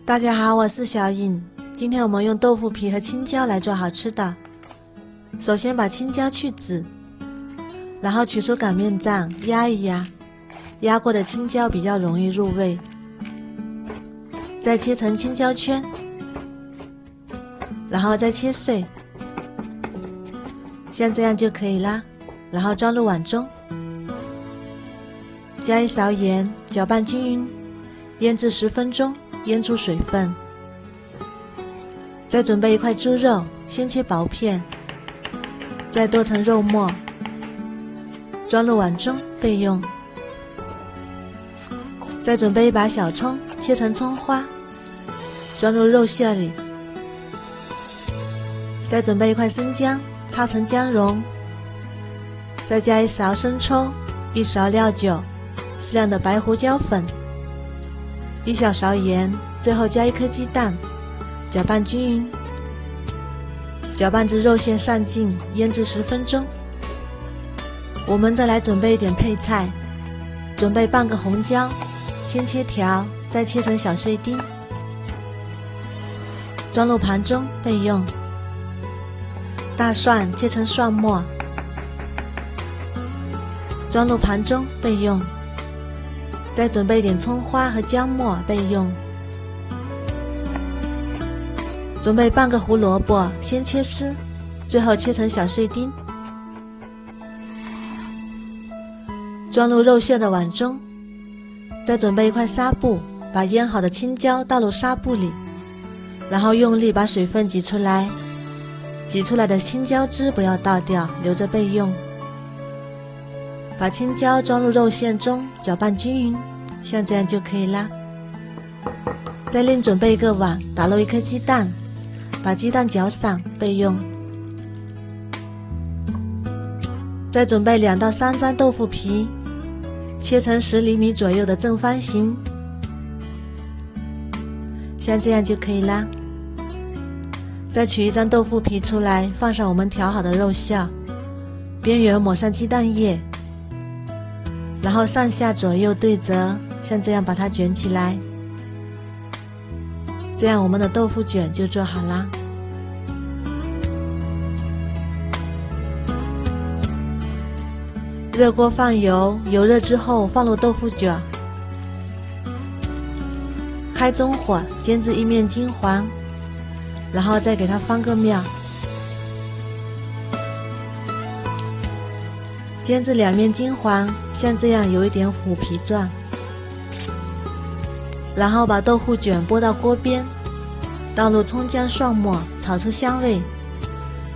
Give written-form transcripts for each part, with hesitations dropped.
大家好，我是小颖。今天我们用豆腐皮和青椒来做好吃的。首先把青椒去籽，然后取出擀面杖压一压，压过的青椒比较容易入味。再切成青椒圈，然后再切碎，像这样就可以啦。然后装入碗中，加一勺盐，搅拌均匀，腌制10分钟，腌出水分。再准备一块猪肉，先切薄片，再剁成肉末，装入碗中备用。再准备一把小葱，切成葱花，装入肉馅里。再准备一块生姜，焯成姜蓉，再加一勺生抽，1勺料酒，适量的白胡椒粉，1小勺盐，最后加1颗鸡蛋，搅拌均匀，搅拌至肉馅上劲，腌制10分钟。我们再来准备一点配菜，准备半个红椒，先切条，再切成小碎丁，装入盘中备用。大蒜切成蒜末，装入盘中备用。再准备一点葱花和姜末备用。准备半个胡萝卜，先切丝，最后切成小碎丁，装入肉馅的碗中。再准备一块纱布，把腌好的青椒倒入纱布里，然后用力把水分挤出来，挤出来的青椒汁不要倒掉，留着备用。把青椒装入肉馅中，搅拌均匀，像这样就可以啦。再另准备一个碗，打入1颗鸡蛋，把鸡蛋搅散备用。再准备2到3张豆腐皮，切成10厘米左右的正方形，像这样就可以啦。再取1张豆腐皮出来，放上我们调好的肉馅，边缘抹上鸡蛋液，然后上下左右对折，像这样把它卷起来，这样我们的豆腐卷就做好啦。热锅放油，油热之后放入豆腐卷，开中火煎至一面金黄，然后再给它翻个面，煎至2面金黄，像这样有一点虎皮状。然后把豆腐卷拨到锅边，倒入葱姜蒜末，炒出香味。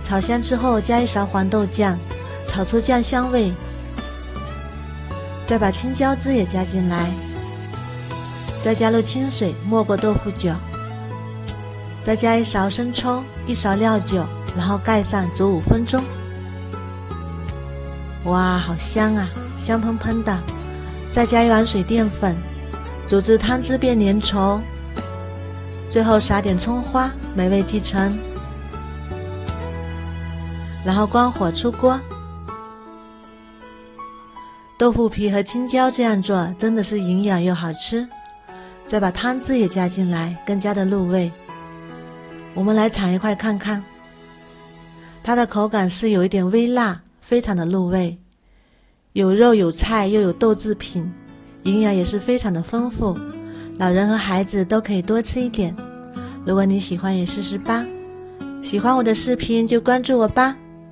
炒香之后加1勺黄豆酱，炒出酱香味。再把青椒汁也加进来，再加入清水没过豆腐卷，再加1勺生抽，1勺料酒，然后盖上煮5分钟。哇，好香啊，香喷喷的。再加1碗水淀粉，煮至汤汁变粘稠，最后撒点葱花，美味继承。然后关火出锅。豆腐皮和青椒这样做真的是营养又好吃。再把汤汁也加进来，更加的入味。我们来尝一块看看，它的口感是有一点微辣，非常的入味，有肉有菜又有豆制品，营养也是非常的丰富，老人和孩子都可以多吃一点。如果你喜欢也试试吧，喜欢我的视频就关注我吧。